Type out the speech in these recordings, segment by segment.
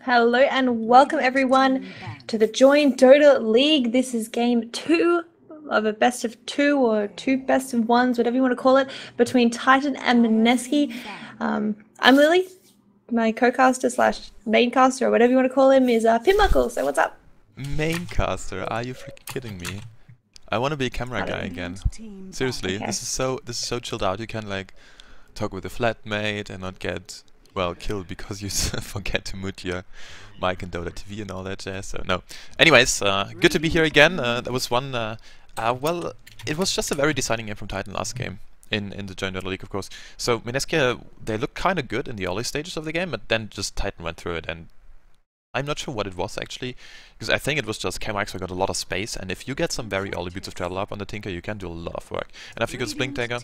Hello and welcome everyone to the Join Dota League. This is game 2 of a best of 2 or 2 best of 1s, whatever you want to call it, between Titan and Mineski. I'm Lily. My co-caster slash main caster, or whatever you want to call him, is Pimp. So what's up? Main caster? Are you freaking kidding me? I want to be a camera guy again. Seriously, Okay. this is so chilled out. You can like talk with a flatmate and not get killed because you forget to mute your mic and Dota TV and all that jazz. So no. Anyways, good to be here again. That was one. Well, it was just a very deciding game from Titan last game. In the Joint Dota League, of course. So Mineski, they looked kind of good in the early stages of the game, but then just Titan went through it, and I'm not sure what it was actually, because I think it was just Kemaxo got a lot of space, and if you get some very early beats of travel up on the Tinker, you can do a lot of work. And after you get Blink Dagger,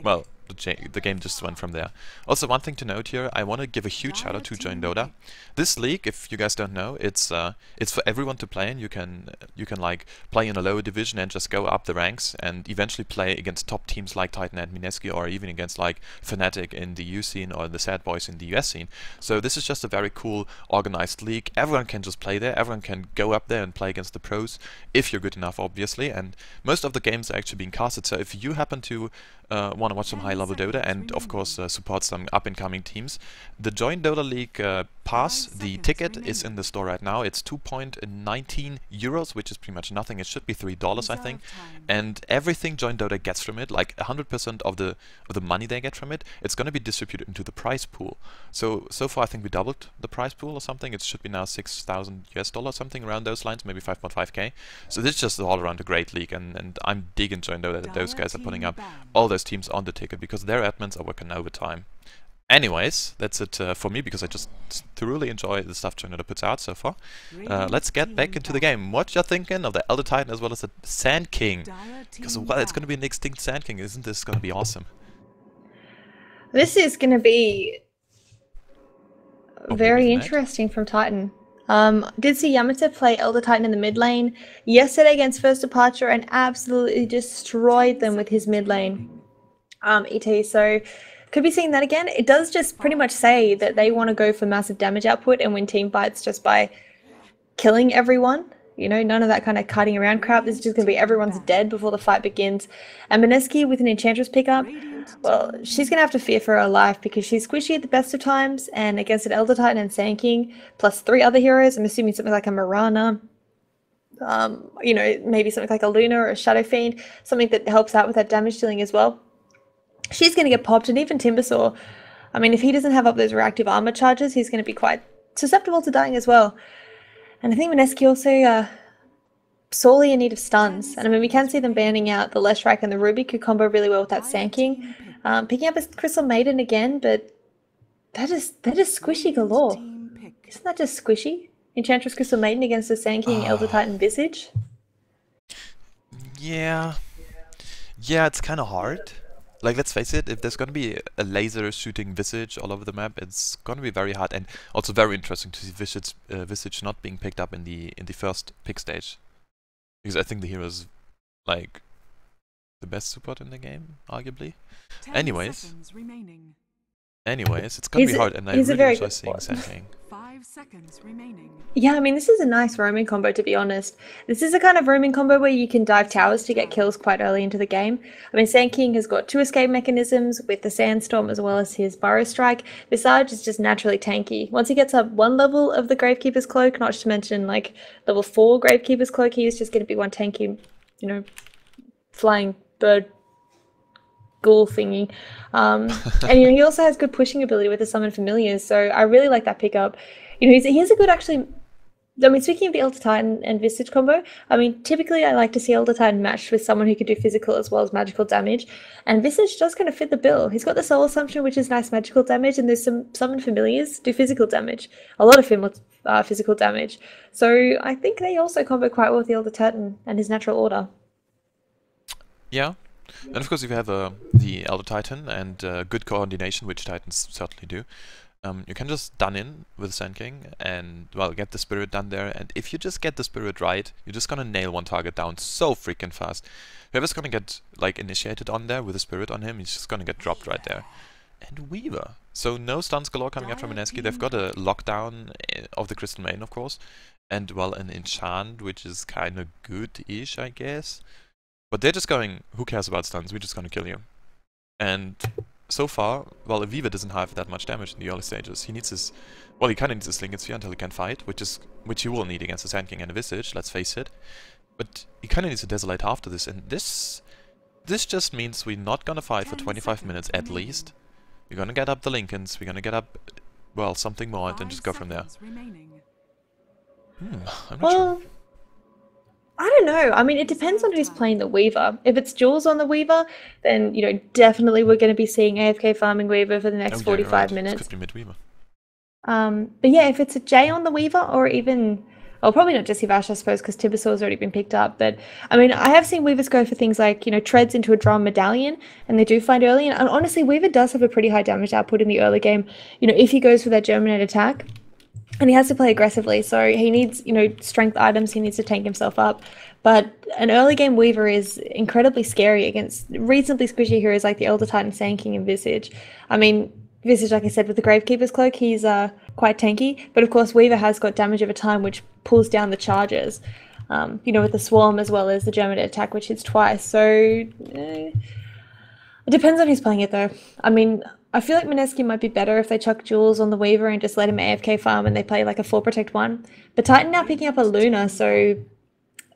well, the game just went from there. Also, one thing to note here, I want to give a huge shout out to Join Dota. This league, if you guys don't know, it's for everyone to play in. You can like play in a lower division and just go up the ranks and eventually play against top teams like Titan and Mineski, or even against like Fnatic in the EU scene or the Sad Boys in the US scene. So this is just a very cool organized league. Everyone can just play there. Everyone can go up there and play against the pros if you're good enough, obviously. And most of the games are actually being casted. So if you happen to want to watch some high-level Dota and, of course, support some up-and-coming teams, the Join Dota League pass, the ticket is in the store right now. It's 2.19 euros, which is pretty much nothing. It should be $3, I think. And everything Join Dota gets from it, like 100% of the money they get from it, it's going to be distributed into the prize pool. So far, I think we doubled the prize pool or something. It should be now 6,000 US dollars, something around those lines, maybe 5.5k. So this is just all around a great league, and I'm digging Join Dota that those guys are putting up all those teams on the ticket because their admins are working overtime. Anyways, that's it for me because I just thoroughly enjoy the stuff Join Dota puts out so far. Let's get back into the game. What you're thinking of the Elder Titan as well as the Sand King? Because well, it's going to be an extinct Sand King. Isn't this going to be awesome? This is going to be very interesting from Titan. Did see Yamata play Elder Titan in the mid lane yesterday against First Departure and absolutely destroyed them with his mid lane ET. So could be seeing that again. It does just pretty much say that they want to go for massive damage output and win team fights just by killing everyone. You know, none of that kind of cutting around crap. This is just going to be everyone's dead before the fight begins. And Mineski with an Enchantress pickup, well, she's going to have to fear for her life because she's squishy at the best of times, and against an Elder Titan and Sand King, plus 3 other heroes, I'm assuming something like a Mirana, you know, maybe something like a Luna or a Shadow Fiend, something that helps out with that damage dealing as well. She's going to get popped, and even Timbersaw, I mean, if he doesn't have up those reactive armor charges, he's going to be quite susceptible to dying as well. And I think Mineski also sorely in need of stuns. And I mean, we can see them banning out the Leshrac and the Ruby could combo really well with that Sand King. Picking up a Crystal Maiden again, but that is squishy galore. Isn't that just squishy? Enchantress Crystal Maiden against the Sand King Elder Titan Visage? Yeah, it's kind of hard. Like, let's face it, if there's going to be a laser shooting Visage all over the map, it's going to be very hard, and also very interesting to see Visage not being picked up in the first pick stage. Because I think the hero is, like, the best support in the game, arguably. Anyways, it's going to be hard, and I really enjoy seeing Sand King. 5 seconds remaining. Yeah, I mean, this is a nice roaming combo, to be honest. This is a kind of roaming combo where you can dive towers to get kills quite early into the game. I mean, Sand King has got 2 escape mechanisms with the Sandstorm as well as his Burrow Strike. Visage is just naturally tanky. Once he gets up 1 level of the Gravekeeper's Cloak, not to mention, like, level 4 Gravekeeper's Cloak, he is just going to be one tanky, you know, flying bird ghoul thingy. And you know, he also has good pushing ability with the Summon Familiars, so I really like that pickup. You know, he has a good, actually, I mean, speaking of the Elder Titan and Visage combo, I mean, typically I like to see Elder Titan matched with someone who can do physical as well as magical damage, and Visage does kind of fit the bill. He's got the Soul Assumption, which is nice magical damage, and there's some Summon Familiars do physical damage. A lot of physical damage. So I think they also combo quite well with the Elder Titan and his natural order. Yeah. And of course, if you have the Elder Titan and good coordination, which Titans certainly do, you can just done in with Sand King and, well, get the Spirit done there. And if you just get the Spirit right, you're just gonna nail one target down so freaking fast. Whoever's gonna get, like, initiated on there with a Spirit on him, he's just gonna get dropped right there. And Weaver. So no stuns galore coming out from Mineski. They've got a lockdown of the Crystal Main, of course. And, well, an enchant, which is kind of good-ish, I guess. But they're just going, who cares about stuns? We're just gonna kill you. And so far, well, Aviva doesn't have that much damage in the early stages. He needs his... Well, he kind of needs his Slinket Sphere until he can fight, which he will need against the Sand King and a Visage, let's face it. But he kind of needs a Desolate after this, and this just means we're not gonna fight for 25 minutes at least. We're gonna get up the Lincolns, we're gonna get up, well, something more, and then just go from there. I'm not sure. I don't know. I mean, it depends on who's playing the Weaver. If it's Jules on the Weaver, then, you know, definitely we're going to be seeing AFK farming Weaver for the next 45 right. minutes. This could be mid-Weaver. But yeah, if it's a Jay on the Weaver, or even... Well, probably not Jesse Vash, I suppose, because Timbersaur's already been picked up. But, I mean, I have seen Weavers go for things like, you know, treads into a drum medallion, and they do find early. And honestly, Weaver does have a pretty high damage output in the early game. You know, if he goes for that Germinate attack... And he has to play aggressively, so he needs, you know, strength items, he needs to tank himself up. But an early game Weaver is incredibly scary against reasonably squishy heroes like the Elder Titan, Sand King, and Visage. I mean, Visage, like I said, with the Gravekeeper's Cloak, he's quite tanky. But of course, Weaver has got damage over time, which pulls down the charges. You know, with the Swarm as well as the Germinate attack, which hits twice. So, it depends on who's playing it, though. I mean... I feel like Mineski might be better if they chuck Jules on the Weaver and just let him AFK farm and they play like a 4 Protect 1. But Titan now picking up a Luna, so...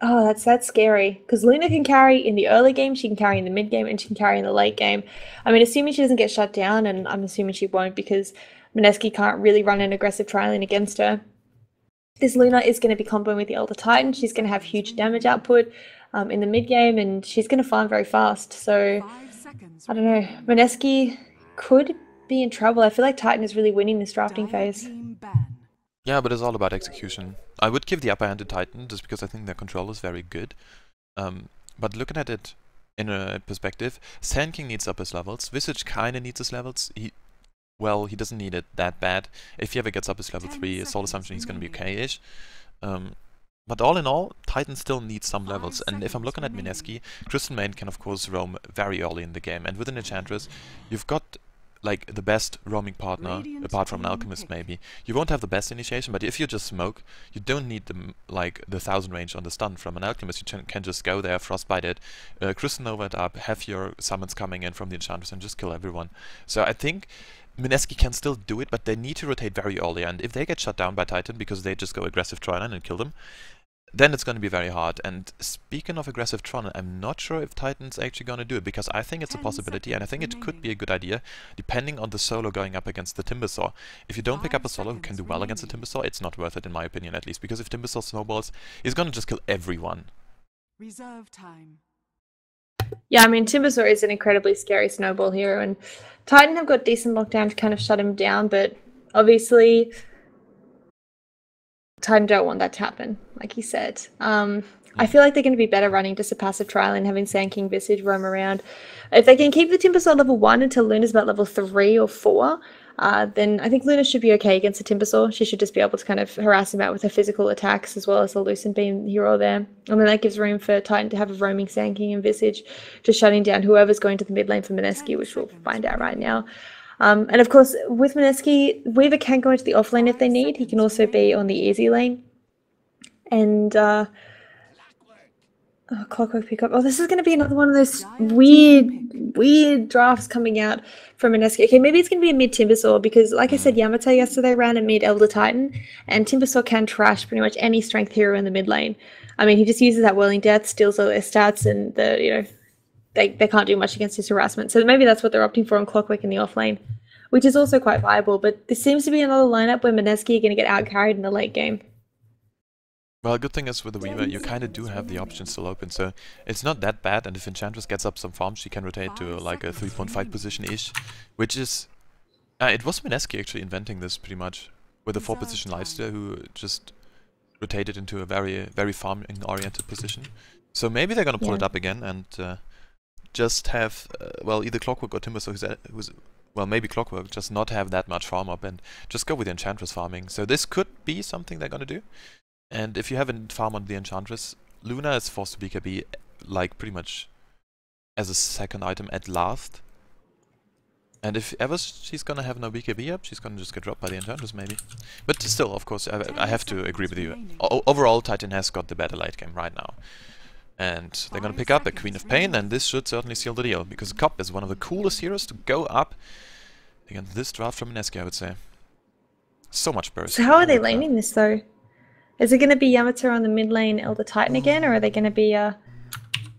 Oh, that's scary. Because Luna can carry in the early game, she can carry in the mid game, and she can carry in the late game. I mean, assuming she doesn't get shut down, and I'm assuming she won't because Mineski can't really run an aggressive trialing against her. This Luna is going to be comboing with the Elder Titan. She's going to have huge damage output in the mid game, and she's going to farm very fast. So, I don't know. Mineski... could be in trouble. I feel like Titan is really winning this drafting phase. Yeah, but it's all about execution. I would give the upper hand to Titan, just because I think their control is very good. But looking at it in a perspective, Sand King needs up his levels. Visage kinda needs his levels. He doesn't need it that bad. If he ever gets up his level 3, Soul Assumption, he's gonna be okay-ish. But all in all, Titan still needs some levels, and if I'm looking at Mineski, Crystal Main can of course roam very early in the game, and with an Enchantress, you've got like the best roaming partner, apart from an Alchemist maybe. You won't have the best initiation, but if you just smoke, you don't need the 1000 range on the stun from an Alchemist. You can just go there, Frostbite it, Crystal Nova it up, have your summons coming in from the Enchantress and just kill everyone. So I think Mineski can still do it, but they need to rotate very early, and if they get shut down by Titan because they just go aggressive Tryline and kill them, then it's going to be very hard. And speaking of aggressive Tron, I'm not sure if Titan's actually going to do it, because I think it's a possibility, and I think it could be a good idea, depending on the solo going up against the Timbersaw. If you don't pick up a solo who can do well against the Timbersaw, it's not worth it in my opinion at least, because if Timbersaw snowballs, he's going to just kill everyone. Reserve time. Yeah, I mean, Timbersaw is an incredibly scary snowball hero, and Titan have got decent lockdown to kind of shut him down, but obviously... Titan don't want that to happen, like he said. I feel like they're going to be better running just a passive trial and having Sand King Visage roam around. If they can keep the Timbersaw level 1 until Luna's about level 3 or 4, then I think Luna should be okay against the Timbersaw. She should just be able to kind of harass him out with her physical attacks as well as the Lucent Beam hero there. And then that gives room for Titan to have a roaming Sand King and Visage, just shutting down whoever's going to the mid lane for Mineski, which we'll find out right now. And of course, with Mineski, Weaver can go into the off lane if they need. He can also be on the easy lane. And, Clockwork pickup. Oh, this is going to be another one of those weird drafts coming out from Mineski. Okay, maybe it's going to be a mid Timbersaw, because, like I said, Yamato yesterday ran a mid Elder Titan, and Timbersaw can trash pretty much any strength hero in the mid lane. I mean, he just uses that Whirling Death, steals all their stats, and they can't do much against his harassment. So maybe that's what they're opting for on Clockwork in the offlane, which is also quite viable. But this seems to be another lineup where Mineski are going to get out-carried in the late game. Well, good thing is with the Weaver, you kind of do have the options still open, so it's not that bad, and if Enchantress gets up some farms, she can rotate to like a 3.5 position-ish, which is... it was Mineski actually inventing this pretty much, with a 4 position lifesteal who just rotated into a very farming-oriented position. So maybe they're gonna pull it up again and just have, well, either Clockwork or Timbersaw, who's well, maybe Clockwork, just not have that much farm up and just go with the Enchantress farming. So this could be something they're gonna do. And if you haven't farm on the Enchantress, Luna is forced to BKB like pretty much as a second item at last. And if ever she's gonna have no BKB up, she's gonna just get dropped by the Enchantress maybe. But still, of course, I have to agree with you. Overall, Titan has got the better late game right now. And they're gonna pick up a Queen of Pain, and this should certainly seal the deal. Because Cop is one of the coolest heroes to go up against this draft from Mineski, I would say. So much burst. So how are they laning this though? Is it going to be Yamato on the mid lane, Elder Titan again, or are they going to be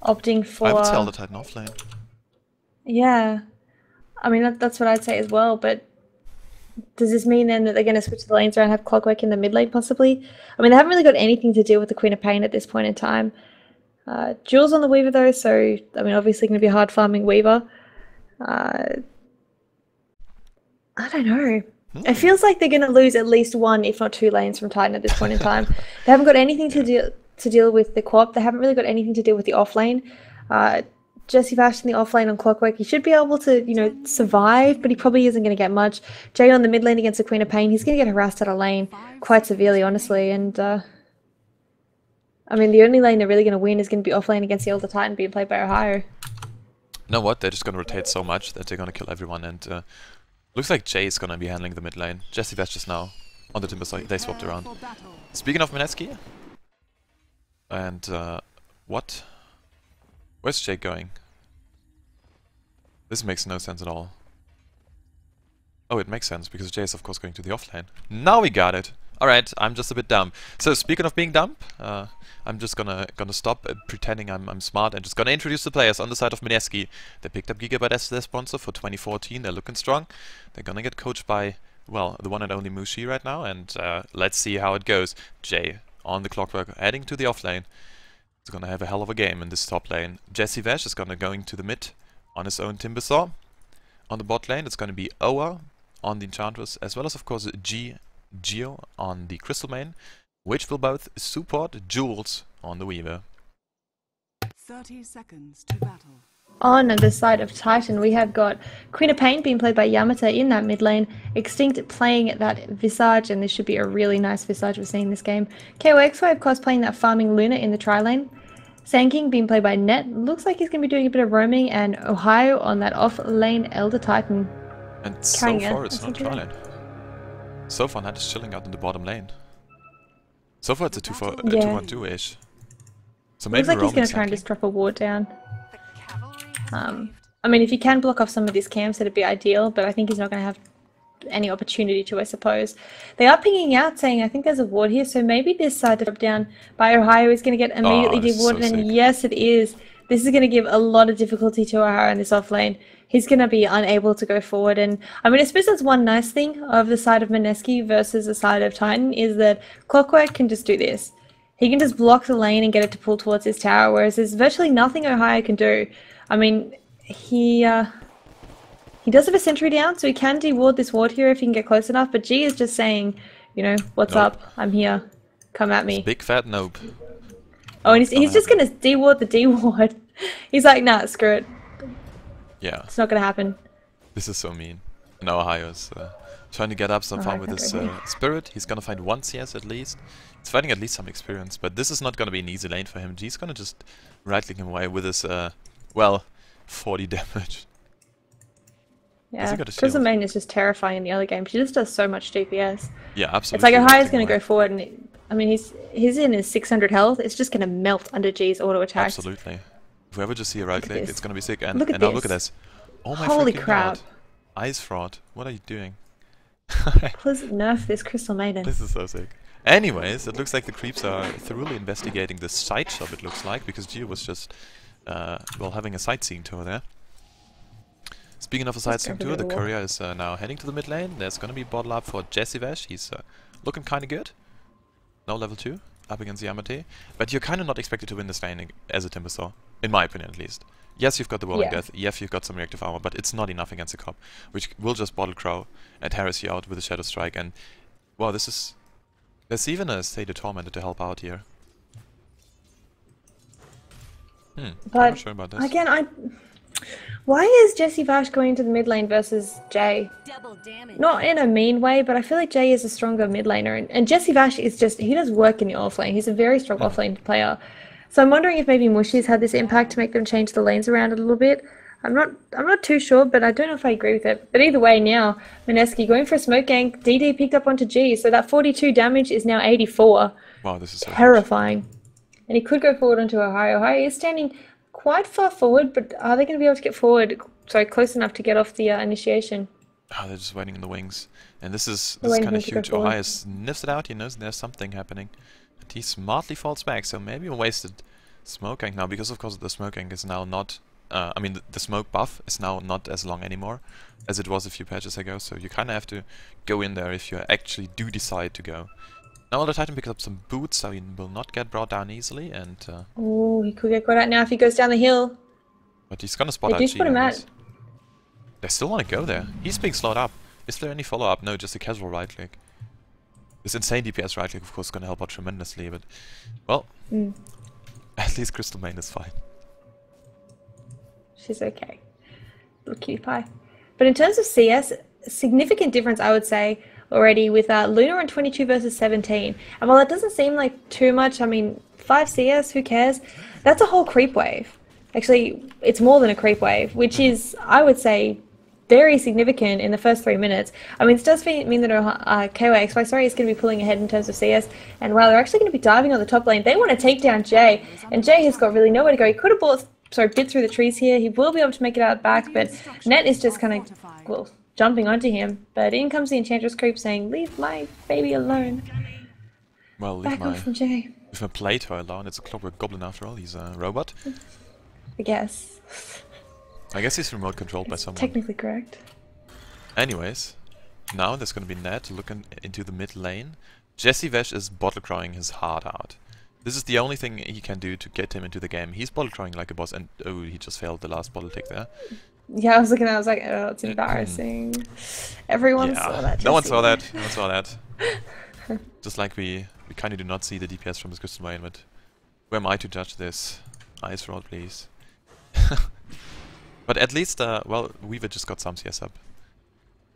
opting for... I would say Elder Titan off lane. Yeah. I mean, that's what I'd say as well, but does this mean then that they're going to switch the lanes around and have Clockwork in the mid lane possibly? I mean, they haven't really got anything to deal with the Queen of Pain at this point in time. Jules on the Weaver though, so, I mean, obviously going to be hard farming Weaver. I don't know. It feels like they're going to lose at least one, if not two lanes from Titan at this point in time. They haven't got anything to deal with the co-op. They haven't really got anything to deal with the offlane. Jesse Vash in the offlane on Clockwork, he should be able to, you know, survive, but he probably isn't going to get much. Jay on the mid lane against the Queen of Pain, he's going to get harassed out of lane quite severely, honestly. And, I mean, the only lane they're really going to win is going to be offlane against the Elder Titan being played by Ohio. You know what? They're just going to rotate so much that they're going to kill everyone, and looks like Jay is going to be handling the mid lane. Jesse Vash just now on the Timber side. They swapped around. Speaking of Mineski, and what? Where's Jay going? This makes no sense at all. Oh, it makes sense, because Jay is of course going to the offlane. Now we got it! Alright, I'm just a bit dumb. So, speaking of being dumb, I'm just gonna stop pretending I'm smart and just gonna introduce the players on the side of Mineski. They picked up Gigabyte as their sponsor for 2014, they're looking strong. They're gonna get coached by, well, the one and only Mushi right now, and let's see how it goes. Jay on the Clockwork, heading to the offlane. He's gonna have a hell of a game in this top lane. Jesse Vash is gonna going to the mid on his own Timbersaw. On the bot lane, it's gonna be Oa on the Enchantress, as well as of course Geo on the Crystal main, which will both support Jules on the Weaver. 30 seconds to battle. On the side of Titan, we have got Queen of Pain being played by Yamato in that mid lane, Extinct playing that Visage, and this should be a really nice Visage we're seeing in this game. KOXY, of course, playing that farming Luna in the tri lane. Sandking being played by Net, looks like he's going to be doing a bit of roaming, and Ohio on that off lane Elder Titan. And so far it's not tri lane. So far Net is chilling out in the bottom lane. So far it's a 2-1-2-ish. So maybe looks like he's going to try and just drop a ward down. I mean, if you can block off some of these camps, that'd be ideal, but I think he's not going to have any opportunity to, I suppose. They are pinging out, saying, I think there's a ward here, so maybe this side drop down by Ohio is going to get immediately dewarded, so and yes, it is. This is going to give a lot of difficulty to Ohio in this offlane. He's going to be unable to go forward, and I mean, I suppose that's one nice thing of the side of Mineski versus the side of Titan, is that Clockwork can just do this. He can just block the lane and get it to pull towards his tower, whereas there's virtually nothing Ohio can do. I mean, he does have a sentry down, so he can deward this ward here if he can get close enough, but G is just saying, you know, what's up? I'm here. Come at me. Big fat nope. Oh, and he's just going to deward the deward. He's like, nah, screw it. Yeah. It's not going to happen. This is so mean. Now Ohio's trying to get up some farm with his spirit. He's going to find one CS at least. He's finding at least some experience, but this is not going to be an easy lane for him. G's going to just right-click him away with his, well, 40 damage. Yeah, Crystal Main is just terrifying in the early game. She just does so much DPS. Yeah, absolutely. It's like Ohio's going to go forward, and I mean, he's in his 600 health. It's just going to melt under G's auto attack. Absolutely. If we ever just see a right click, it's going to be sick. And, now look at this. Oh my Holy freaking crap. God. Ice fraud. What are you doing? Please nerf this Crystal Maiden. This is so sick. Anyways, it looks like the creeps are thoroughly investigating the side shop, it looks like, because Gio was just, well, having a sightseeing tour there. Speaking of a sightseeing tour, the courier is now heading to the mid lane. There's going to be bottle up for Jesse Vash. He's looking kind of good. No level 2, up against Yamate. But you're kind of not expected to win this lane as a Timbersaw, in my opinion at least. Yes, you've got the Whirling Death, yes, you've got some reactive armor, but it's not enough against a cop, which will just bottle crow and harass you out with a Shadow Strike. And, well, this is... There's even a Sated Tormentor to help out here. I'm not sure about this. Again, why is Jesse Vash going to the mid lane versus Jay? Not in a mean way, but I feel like Jay is a stronger mid laner, and Jesse Vash is just, he does work in the off lane. He's a very strong off lane player. So I'm wondering if maybe Mushi's had this impact to make them change the lanes around a little bit. I'm not too sure, but I don't know if I agree with it. But either way, now Mineski going for a smoke gank. DD picked up onto G, so that 42 damage is now 84. Wow, this is so Terrifying. And he could go forward onto Ohio. Ohio is standing quite far forward, but are they going to be able to get forward? Sorry, close enough to get off the initiation? Oh, they're just waiting in the wings. And this is They're waiting kind for of him to go huge. forward. Ohio sniffs it out, he knows there's something happening. And he smartly falls back, so maybe a wasted smoke gank now, because of course the smoke gank is now not... I mean, the smoke buff is now not as long anymore as it was a few patches ago, so you kind of have to go in there if you actually do decide to go. Now the Titan picks up some boots, so he will not get brought down easily, and... Oh, he could get caught out now if he goes down the hill. But he's gonna spot out They do G, spot him I out. guess. They still want to go there. He's being slowed up. Is there any follow-up? No, just a casual right click. This insane DPS right click, of course, is gonna help out tremendously, but... Well, at least Crystal Main is fine. She's okay. Little cutie pie. But in terms of CS, significant difference, I would say, already with Luna on 22 versus 17. And while that doesn't seem like too much, I mean, 5 CS, who cares? That's a whole creep wave. Actually, it's more than a creep wave, which is, I would say, very significant in the first 3 minutes. I mean, it does mean that KYXY, sorry, is going to be pulling ahead in terms of CS. And while they're actually going to be diving on the top lane, they want to take down Jay. And Jay has got really nowhere to go. He could have bit through the trees here. He will be able to make it out back, but Net is just kind of, well, jumping onto him. But in comes the Enchantress creep saying, leave my baby alone. Well, Back off from Jay. leave my Plato alone. It's a Clockwork Goblin after all. He's a robot. I guess. I guess he's remote controlled by someone. Technically correct. Anyways, now there's gonna be Ned looking into the mid lane. Jesse Vesh is bottle crying his heart out. This is the only thing he can do to get him into the game. He's bottle crying like a boss, and oh, he just failed the last bottle tick there. Yeah, I was looking at it, I was like, oh, it's embarrassing. Everyone saw that. No one Jesse. saw that. No one saw that. Just like we kind of do not see the DPS from his Crystal Main, but who am I to judge this? Ice roll, please. But at least, well, Weaver just got some CS up.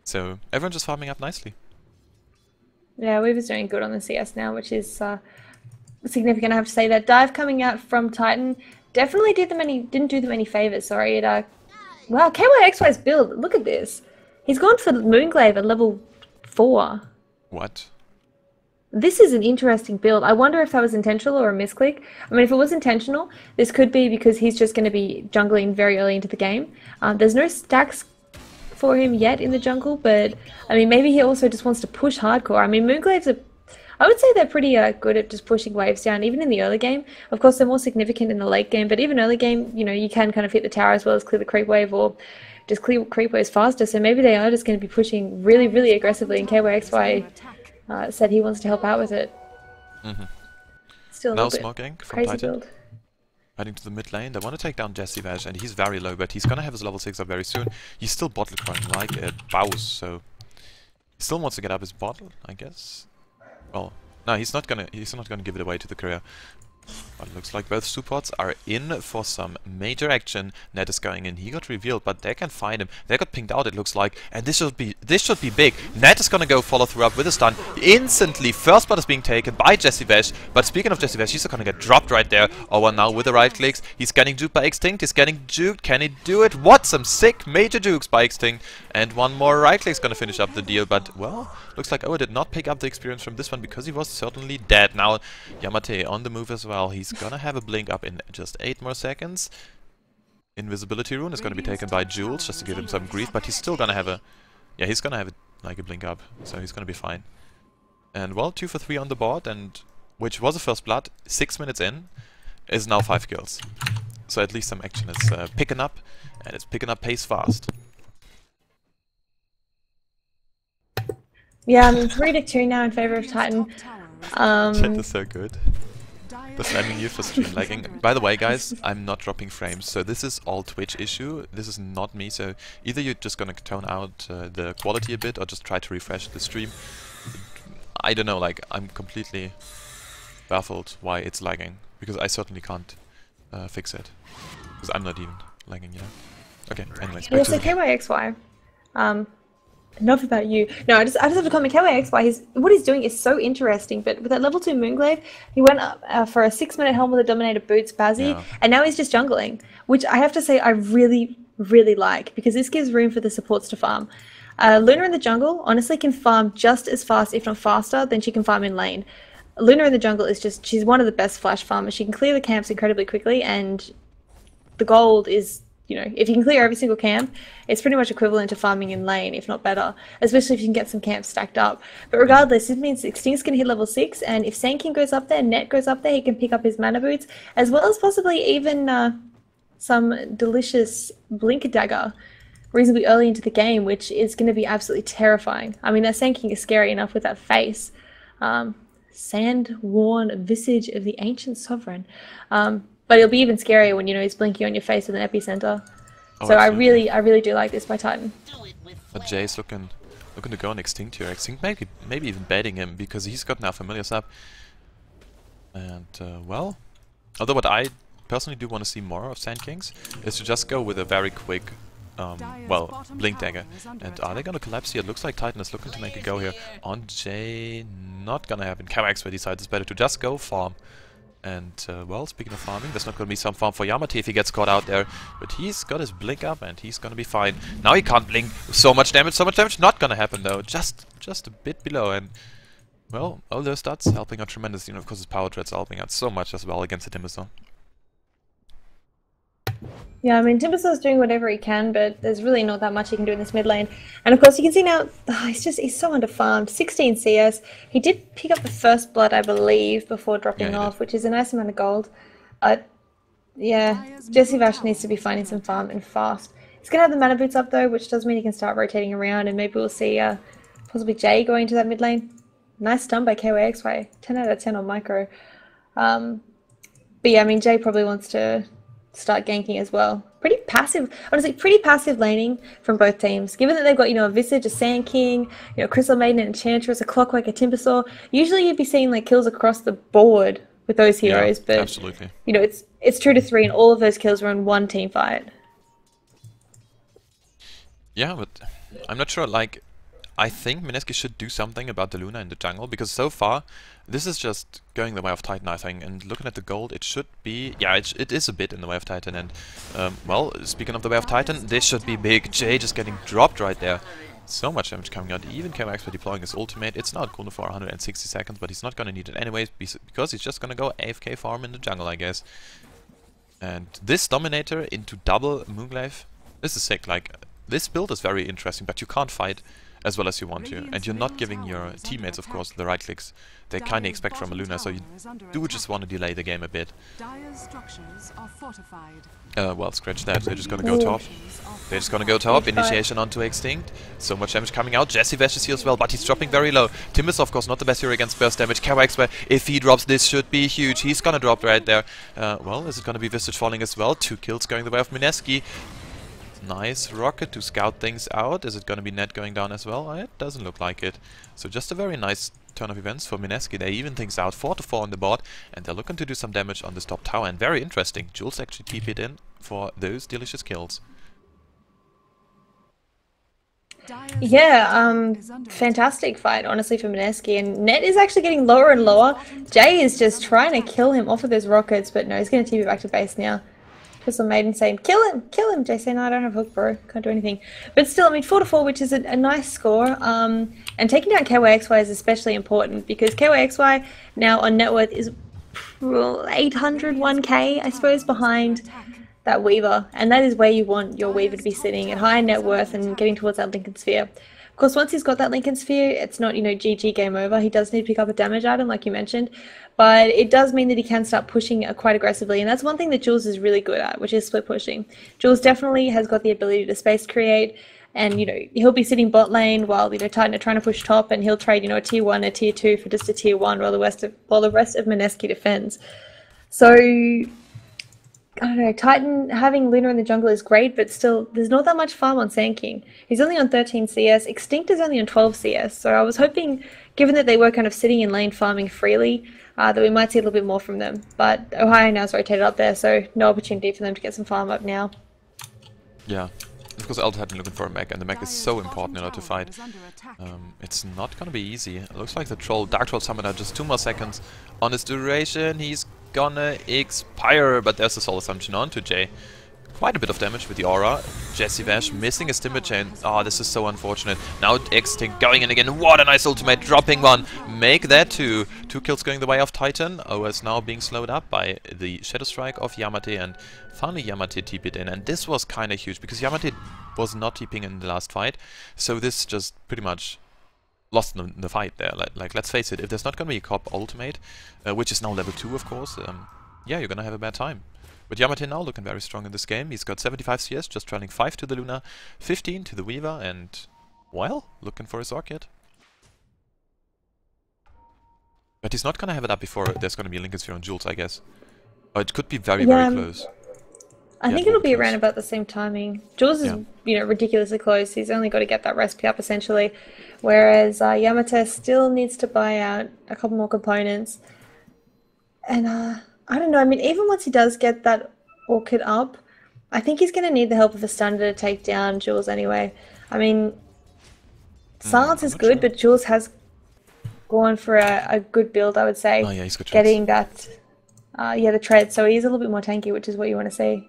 So everyone's just farming up nicely. Yeah, Weaver's doing good on the CS now, which is significant. I have to say that dive coming out from Titan definitely didn't do them any favors. Sorry, it wow, KYXY's build. Look at this. He's gone for Moonglaive at level 4. What? This is an interesting build. I wonder if that was intentional or a misclick. I mean, if it was intentional, this could be because he's just going to be jungling very early into the game. There's no stacks for him yet in the jungle, but I mean, maybe he also just wants to push hardcore. I mean, Moonglaives are, I would say they're pretty good at just pushing waves down, even in the early game. Of course, they're more significant in the late game, but even early game, you know, you can kind of hit the tower as well as clear the creep wave or just clear creep waves faster. So maybe they are just going to be pushing really, really aggressively, and KYXY said he wants to help out with it. Still a Now little bit smoking from crazy Titan. build. Heading to the mid lane. They want to take down Jesse Vash, and he's very low, but he's gonna have his level 6 up very soon. He's still bottle crying like a bouse, so he still wants to get up his bottle, I guess. Well, no, he's not gonna give it away to the courier. But it looks like both supports are in for some major action. Ned is going in. He got revealed, but they can find him. They got pinged out, it looks like, and this should be big. Ned is gonna go follow through up with a stun. Instantly, first blood is being taken by Jesse Vash. But speaking of Jesse Vash, he's gonna get dropped right there. Over now with the right clicks. He's getting juked by Extinct. He's getting juked. Can he do it? What? Some sick major jukes by Extinct. And one more right click's gonna finish up the deal. But, well, looks like Oa did not pick up the experience from this one because he was certainly dead. Now, Yamate on the move as well. He's gonna have a blink up in just 8 more seconds. Invisibility rune is gonna be taken by Jules just to give him some grief, but he's still gonna have a... Yeah, he's gonna have it like a blink up, so he's gonna be fine. And well, 2 for 3 on the board, and which was a first blood, 6 minutes in, is now 5 kills. So at least some action is picking up, and it's picking up pace fast. Yeah, I mean, 3-2 now in favor of Titan. Chat is so good. Just landing you for stream lagging. By the way, guys, I'm not dropping frames, so this is all Twitch issue. This is not me, so either you're just gonna tone out the quality a bit or just try to refresh the stream. I don't know, like, I'm completely baffled why it's lagging, because I certainly can't fix it. Because I'm not even lagging, you know? Okay, anyways, back Yeah, to so the game. KYXY. Enough about you. No, I just have to comment. KYXY, what he's doing is so interesting. But with that level 2 Moonglaive, he went up for a 6-minute helm with a Dominator Boots Bazzi, Yeah. and now he's just jungling. Which I have to say, I really, really like, because this gives room for the supports to farm. Luna in the jungle honestly can farm just as fast, if not faster, than she can farm in lane. Luna in the jungle is just, she's one of the best flash farmers. She can clear the camps incredibly quickly, and the gold is, you know, if you can clear every single camp, it's pretty much equivalent to farming in lane, if not better, especially if you can get some camps stacked up. But regardless, this means Extinct's going to hit level 6, and if Sand King goes up there, Net goes up there, he can pick up his mana boots, as well as possibly even some delicious Blinker Dagger reasonably early into the game, which is going to be absolutely terrifying. I mean, that Sand King is scary enough with that face. Sand-worn visage of the ancient sovereign. But it'll be even scarier when, you know, he's blinking on your face with an epicenter. Oh, so absolutely. I really do like this by Titan. But Jay's looking to go on Extinct here. Extinct maybe even baiting him, because he's got now Familiars up. And well, although what I personally do want to see more of Sand Kings is to just go with a very quick well, Blink Dagger. And are they gonna collapse here? It looks like Titan is looking to make a go here on Jay. Not gonna happen. Kawax decides it's better to just go farm. And well, speaking of farming, there's not gonna be some farm for Yamate if he gets caught out there, but he's got his blink up and he's gonna be fine. Now he can't blink. So much damage, not gonna happen though. Just a bit below. And well, all those stats helping out tremendously. And of course his power threats are helping out so much as well against the Timbersaw. Yeah, I mean, Timbersaw's doing whatever he can, but there's really not that much he can do in this mid lane. And of course, you can see now, he's so underfarmed. 16 CS. He did pick up the first blood, I believe, before dropping off, which is a nice amount of gold. Yeah, Jesse Vash needs to be finding some farm and fast. He's going to have the mana boots up, though, which does mean he can start rotating around, and maybe we'll see possibly Jay going to that mid lane. Nice stun by KYXY. 10 out of 10 on micro. But yeah, I mean, Jay probably wants to start ganking as well. Pretty passive, honestly, pretty passive laning from both teams. Given that they've got, you know, a Visage, a Sand King, you know, Crystal Maiden, an Enchantress, a Clockwork, a Timbersaw. Usually you'd be seeing like kills across the board with those heroes, but absolutely. You know, it's 2 to 3, and all of those kills were in one team fight. Yeah, but I'm not sure. Like, I think Mineski should do something about the Luna in the jungle, because so far this is just going the way of Titan, I think. And looking at the gold, it should be, yeah, it is a bit in the way of Titan. And well, speaking of the way of Titan, this should be big. Jay just getting dropped right there. So much damage coming out. Even Kawax for deploying his ultimate. It's not cool for 160 seconds, but he's not gonna need it anyways, because he's just gonna go AFK farm in the jungle, I guess. And this Dominator into double Moonglaive, this is sick. Like, this build is very interesting, but you can't fight as well as you want to, and you're not giving your teammates, of course, the right clicks they kind of expect from a Luna, so you do just want to delay the game a bit. Well, scratch that, they're just gonna go top. They're just gonna go top, initiation onto Extinct. So much damage coming out, Jesse Vash is here as well, but he's dropping very low. Timbers, of course, not the best hero against burst damage. Kawax, if he drops, this should be huge. He's gonna drop right there. Well, is it gonna be Visage falling as well? 2 kills going the way of Mineski. Nice rocket to scout things out. Is it going to be Net going down as well? It doesn't look like it. So just a very nice turn of events for Mineski. They even things out, 4 to 4 on the board, and they're looking to do some damage on this top tower. And very interesting, Jules actually TP it in for those delicious kills. Yeah, fantastic fight, honestly, for Mineski. And Net is actually getting lower and lower. Jay is just trying to kill him off of those rockets, but no, he's going to TP back to base now. Crystal Maiden saying, kill him, Jay saying, no, I don't have hook, bro, can't do anything. But still, I mean, 4 to 4, which is a nice score, and taking down KYXY is especially important, because KYXY now on net worth is 801k, I suppose, behind that Weaver, and that is where you want your Weaver to be sitting, at high net worth and getting towards that Lincoln Sphere. Of course, once he's got that Lincoln Sphere, it's not, you know, GG game over. He does need to pick up a damage item, like you mentioned, but it does mean that he can start pushing quite aggressively, and that's one thing that Jules is really good at, which is split pushing. Jules definitely has got the ability to space create, and, you know, he'll be sitting bot lane while, you know, Titan are trying to push top, and he'll trade, you know, a tier 1, a tier 2 for just a tier 1 while the rest of Mineski defends. So I don't know, Titan having Luna in the jungle is great, but still, there's not that much farm on Sand King. He's only on 13 CS, Extinct is only on 12 CS, so I was hoping, given that they were kind of sitting in lane farming freely, that we might see a little bit more from them. But Ohio now's rotated up there, so no opportunity for them to get some farm up now. Yeah, of course Eld had been looking for a mech, and the mech is so important in order to fight. It's not gonna be easy. It looks like the Dark Troll Summoner, just 2 more seconds on his duration, he's gonna expire, but there's a Soul Assumption onto Jay. quite a bit of damage with the aura. Jesse Vash missing his Timber Chain. Oh, this is so unfortunate. Now Extinct going in again. What a nice ultimate, dropping one. Make that two. 2 kills going the way of Titan. OS now being slowed up by the Shadow Strike of Yamate, and finally Yamate TP'd in. And this was kind of huge because Yamate was not TPing in the last fight. So this just pretty much lost the fight there. Like, let's face it, if there's not going to be a cop ultimate, which is now level 2 of course, yeah, you're going to have a bad time. But Yamate now looking very strong in this game. He's got 75 CS, just trailing 5 to the Luna, 15 to the Weaver, and, well, looking for his Orchid. But he's not gonna have it up before there's gonna be a Lincoln Sphere on Jules, I guess. Or it could be very, very close. I think it'll be around about the same timing. Jules is, you know, ridiculously close. He's only got to get that recipe up, essentially. Whereas Yamate still needs to buy out a couple more components. And, I don't know, I mean, even once he does get that Orchid up, I think he's going to need the help of a Stunner to take down Jules anyway. I mean, Silence is good, but Jules has gone for a good build, I would say. Oh yeah, he's got getting that, the tread, so he's a little bit more tanky, which is what you want to see.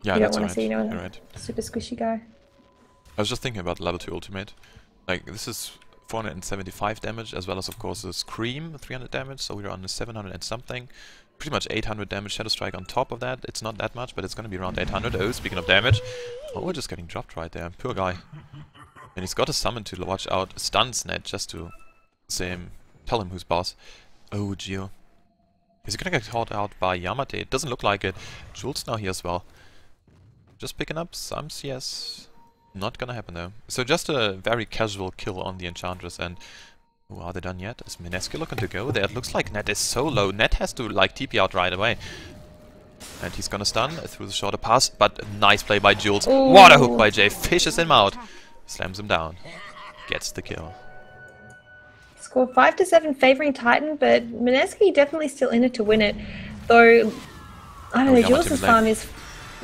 Yeah, you don't that's want to see, you know, right. super squishy guy. I was just thinking about level 2 ultimate. Like, this is 475 damage, as well as, of course, the Scream, 300 damage, so we're on the 700 and something. Pretty much 800 damage Shadow Strike on top of that. It's not that much, but it's going to be around 800. Oh, speaking of damage. Oh, we're just getting dropped right there. Poor guy. And he's got a summon to watch out. Stuns net just to say him, tell him who's boss. Oh, Geo. Is he going to get caught out by Yamate? It doesn't look like it. Jules now here as well. Just picking up some CS. Not gonna happen though. So just a very casual kill on the Enchantress, and oh, are they done yet? Is Mineski looking to go there? It looks like Net is so low. Net has to like TP out right away. And he's gonna stun through the shorter pass, but nice play by Jules. Ooh. What a hook by Jay. Fishes him out. Slams him down. Gets the kill. Score 5-7 favoring Titan, but Mineski definitely still in it to win it. Though, I don't know, Jules' farm is...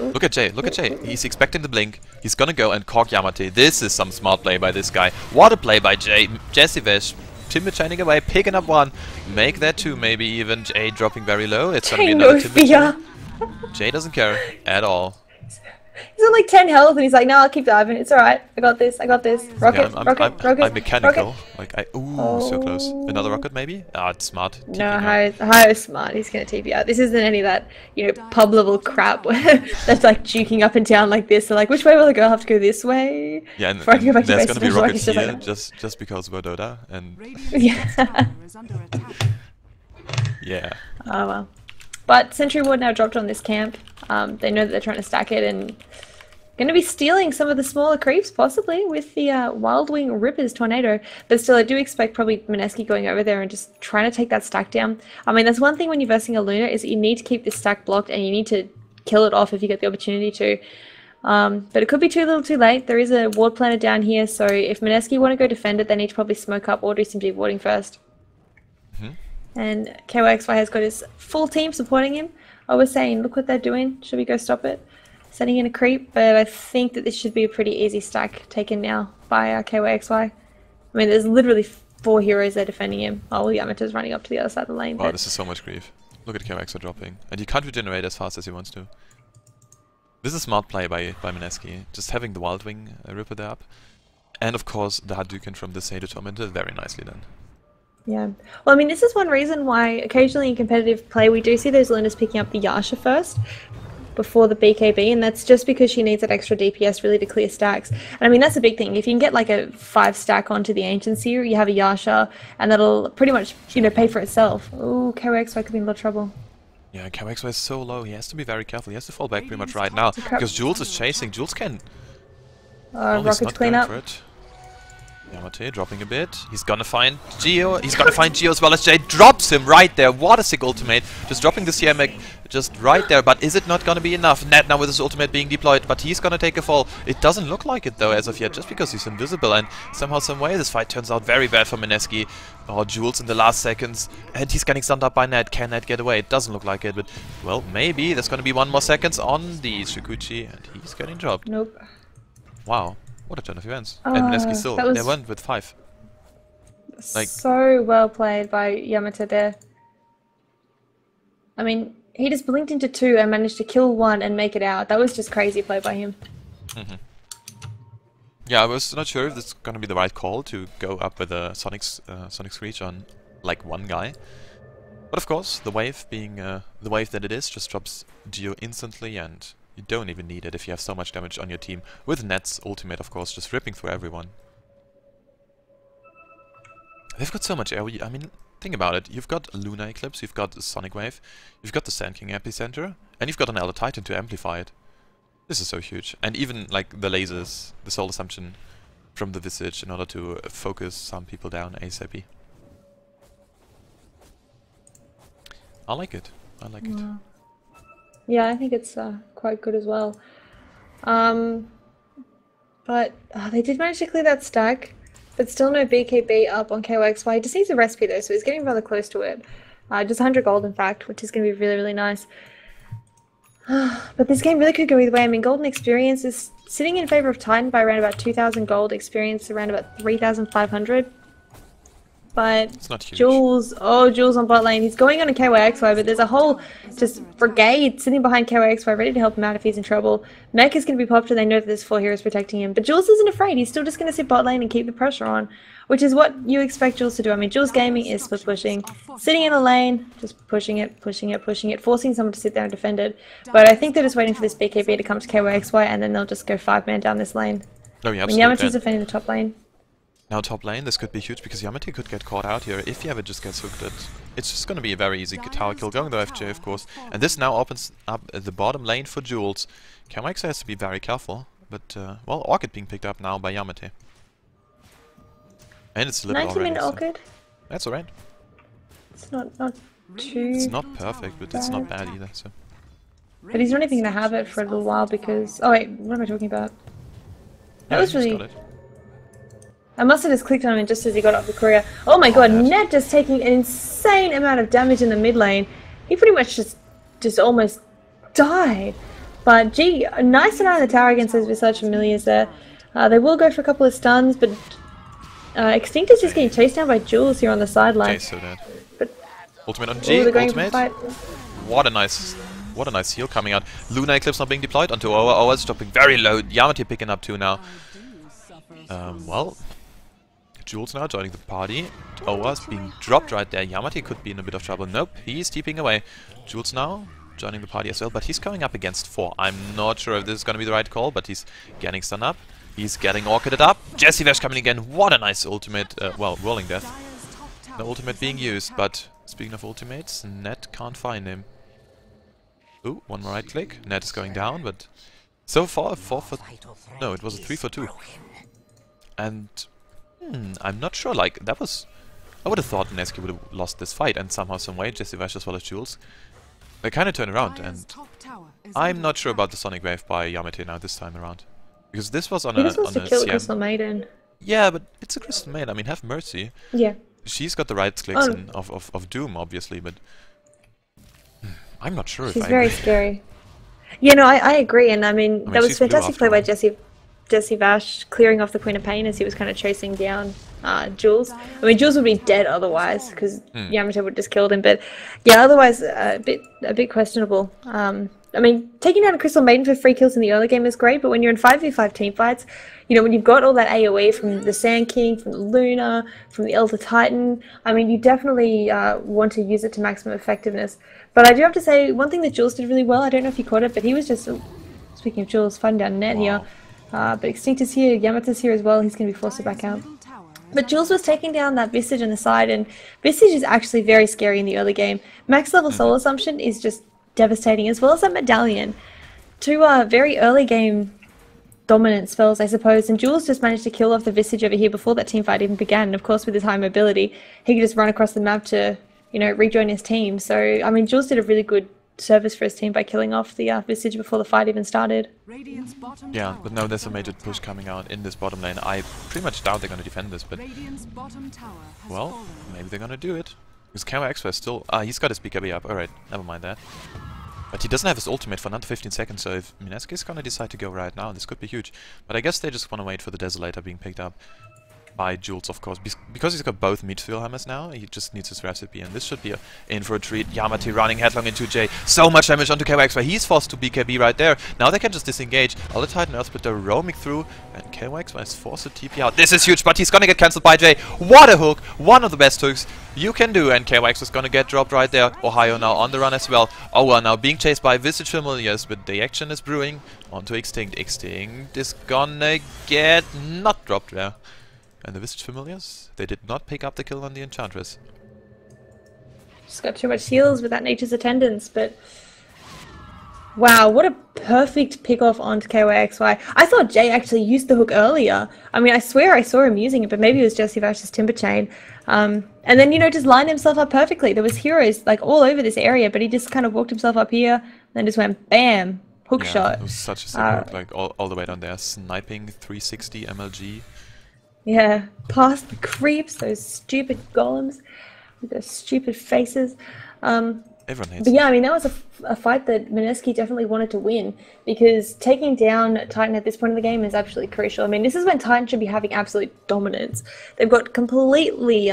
Ooh. Look at Jay, look at Jay. He's expecting the blink. He's gonna go and cork Yamate. This is some smart play by this guy. What a play by Jay. Jesse Vesh, Timber chaining away, picking up one. Make that two, maybe even. Jay dropping very low. It's gonna be another Timber chain. Jay doesn't care at all. He's on like 10 health and he's like, no, I'll keep diving. It's alright. I got this. I got this. Rocket, yeah, rocket. I'm mechanical. Rocket. Like, so close. Another rocket, maybe? Ah, it's smart. No, how smart. He's going to TP out. This isn't any of that, you know, pub level crap where that's like juking up and down like this. So like, which way will I go? I have to go this way. Yeah, and there's going to be rockets here, like just because we're Dota. And yeah. yeah. Oh well. But Sentry Ward now dropped on this camp. They know that they're trying to stack it and going to be stealing some of the smaller creeps, possibly, with the Wild Wing Rippers Tornado. But still, I do expect probably Mineski going over there and just trying to take that stack down. I mean, that's one thing when you're versing a Luna, is that you need to keep this stack blocked and you need to kill it off if you get the opportunity to. But it could be too little too late. There is a ward planner down here, so if Mineski want to go defend it, they need to probably smoke up or do some deep warding first. And KYXY has got his full team supporting him. I was saying, look what they're doing. Should we go stop it? Sending in a creep, but I think that this should be a pretty easy stack taken now by KYXY. I mean, there's literally 4 heroes there defending him. Oh, well, Yamato's running up to the other side of the lane. Wow, this is so much grief. Look at KYXY dropping. And he can't regenerate as fast as he wants to. This is a smart play by Mineski. Just having the Wild Wing Ripper there up. And of course, the Hadouken from the Sado Tormentor very nicely done. Yeah. Well, I mean, this is one reason why occasionally in competitive play we do see those Lunas picking up the Yasha first before the BKB, and that's just because she needs that extra DPS really to clear stacks. And I mean, that's a big thing. If you can get like a 5 stack onto the Ancient Seer, you have a Yasha, and that'll pretty much, you know, pay for itself. Ooh, KYXY could be in a lot of trouble. Yeah, KYXY is so low. He has to be very careful. He has to fall back pretty much right now because Jules is chasing. Jules can... Rockets clean up. Yamate dropping a bit. He's gonna find Geo. He's gonna find Geo as well as Jay drops him right there. What a sick ultimate. Just dropping the CMX just right there. But is it not gonna be enough? Ned now with his ultimate being deployed. But he's gonna take a fall. It doesn't look like it though as of yet. Just because he's invisible. And somehow, some way, this fight turns out very bad for Mineski. Oh, Jules in the last seconds. And he's getting stunned up by Ned. Can Ned get away? It doesn't look like it. But, well, maybe. There's gonna be 1 more seconds on the Shikuchi. And he's getting dropped. Nope. Wow. What a turn of events. And Mineski still, they went with 5. Like, so well played by Yamate there. I mean, he just blinked into 2 and managed to kill 1 and make it out. That was just crazy play by him. Yeah, I was not sure if this is gonna be the right call to go up with a Sonic Screech on like one guy. But of course, the wave being the wave that it is just drops Geo instantly, and you don't even need it if you have so much damage on your team. With Net's ultimate, of course, just ripping through everyone. They've got so much AoE. I mean, think about it. You've got Lunar Eclipse, you've got the Sonic Wave, you've got the Sand King Epicenter, and you've got an Elder Titan to amplify it. This is so huge. And even like the lasers, the Soul Assumption from the Visage in order to focus some people down ASAP. I like it. I like it. Yeah, I think it's quite good as well. But they did manage to clear that stack, but still no BKB up on KYXY. He just needs a recipe though, so he's getting rather close to it. Just 100 gold in fact, which is going to be really, really nice. But this game really could go either way. I mean, Golden Experience is sitting in favor of Titan by around about 2,000 gold, Experience around about 3,500. But It's not huge. Jules, oh, Jules on bot lane. He's going on a KYXY, but there's a whole just brigade sitting behind KYXY ready to help him out if he's in trouble. Mech is going to be popped and they know that there's 4 heroes protecting him. But Jules isn't afraid. He's still just going to sit bot lane and keep the pressure on, which is what you expect Jules to do. I mean, Jules Gaming is split pushing, sitting in a lane, just pushing it, forcing someone to sit there and defend it. But I think they're just waiting for this BKB to come to KYXY and then they'll just go 5-man down this lane. Oh yeah, I mean, absolutely. Yamato's defending the top lane. Now top lane, this could be huge because Yamate could get caught out here if Yamate just gets hooked. It's just gonna be a very easy tower kill, going to FJ of course. And this now opens up the bottom lane for Jules. KYX has to be very careful, but well, Orchid being picked up now by Yamate. And it's a little 90 already. minute So Orchid. that's alright. It's not too... It's not perfect, but it's not bad either, so. But he's not even going to have it for a little while because... Oh wait, what am I talking about? That Yeah, was he's really... got it. I must have just clicked on him just as he got off the courier. Oh my god, yes. Net just taking an insane amount of damage in the mid lane. He pretty much just almost died. But gee, nice and out of the tower against those Visage Familiars there. They will go for a couple of stuns, but Extinct is just getting chased down by Jules here on the sideline. Okay, so dead. But Ultimate on ooh, G, they're going for ultimate. fight. What a nice heal coming out. Lunar Eclipse not being deployed onto Owa. Owa's dropping very low. Yamate picking up 2 now. Well, Jules now joining the party. Owa's being dropped right there. Yamate could be in a bit of trouble. Nope, he's TPing away. Jules now joining the party as well, but he's going up against 4. I'm not sure if this is going to be the right call, but he's getting stunned up. He's getting orchided up. Jesse Vash coming again. What a nice ultimate. Well, rolling death. No ultimate being used, but speaking of ultimates, Net can't find him. Ooh, one more right click. Net is going down, but so far 4 for... No, it was a 3 for 2. And I'm not sure, like, that was... I would have thought Mineski would have lost this fight, and somehow, some way, Jesse Vash as well as Jules. They kind of turn around, and I'm not sure about the Sonic Wave by Yamate now this time around. Because this was on He a, just wants to kill Crystal CM. Maiden. Yeah, but it's a Crystal Maid, I mean, have mercy. Yeah. She's got the right clicks Oh. of Doom, obviously, but... I'm not sure She's if I very agree. scary. Yeah, no, I agree, and I mean that was she's blue fantastic after play by all. Jesse Vash, clearing off the Queen of Pain as he was kind of chasing down Jules. I mean, Jules would be dead otherwise because Yamato would have just killed him. But yeah, otherwise a bit questionable. I mean, taking down a Crystal Maiden for 3 kills in the early game is great, but when you're in 5v5 team fights, you know, when you've got all that AoE from the Sand King, from the Luna, from the Elder Titan, I mean, you definitely want to use it to maximum effectiveness. But I do have to say, one thing that Jules did really well, I don't know if you caught it, but he was just, speaking of Jules, fighting down Net here. But Extinct is here, Yamato's here as well, he's going to be forced to back out. But Jules was taking down that Visage on the side, and Visage is actually very scary in the early game. Max level Soul Assumption is just devastating, as well as that Medallion. 2 very early game dominant spells, I suppose, and Jules just managed to kill off the Visage over here before that team fight even began, and of course with his high mobility, he could just run across the map to, you know, rejoin his team. So, I mean, Jules did a really good service for his team by killing off the Visage before the fight even started. Yeah, but now there's a major push coming out in this bottom lane. I pretty much doubt they're going to defend this, but... Well, maybe they're going to do it. Because KYX still... he's got his BKB up. Alright, never mind that. But he doesn't have his ultimate for another 15 seconds, so if Mineski is going to decide to go right now, this could be huge. But I guess they just want to wait for the Desolator being picked up. by Jules, of course. Because he's got both meat-fuel hammers now, he just needs his recipe, and this should be in for a treat. Yamate running headlong into J. So much damage onto KYXY. He's forced to BKB right there. Now they can just disengage. All the Titan Earth, but they're roaming through, and KYXY is forced to TP out. This is huge, but he's gonna get cancelled by J. What a hook! One of the best hooks you can do, and KYXY is gonna get dropped right there. Ohio now on the run as well. Oh well, now being chased by Visage Familiars, but the action is brewing onto Extinct. Extinct is gonna get not dropped there. And the Visage Familiars, they did not pick up the kill on the Enchantress. Just got too much heals with that Nature's Attendance, but... Wow, what a perfect pick-off onto KYXY. I thought Jay actually used the hook earlier. I mean, I swear I saw him using it, but maybe it was Jesse Vash's Timber Chain. And then, you know, just lined himself up perfectly. There was heroes, like, all over this area, but he just kind of walked himself up here, and then just went, bam, hook shot. It was such a sick hook, like, all the way down there. Sniping 360 MLG. Yeah, past the creeps, those stupid golems with their stupid faces. Everyone hates But yeah, I mean, that was a fight that Mineski definitely wanted to win, because taking down Titan at this point in the game is absolutely crucial. I mean, this is when Titan should be having absolute dominance. They've got completely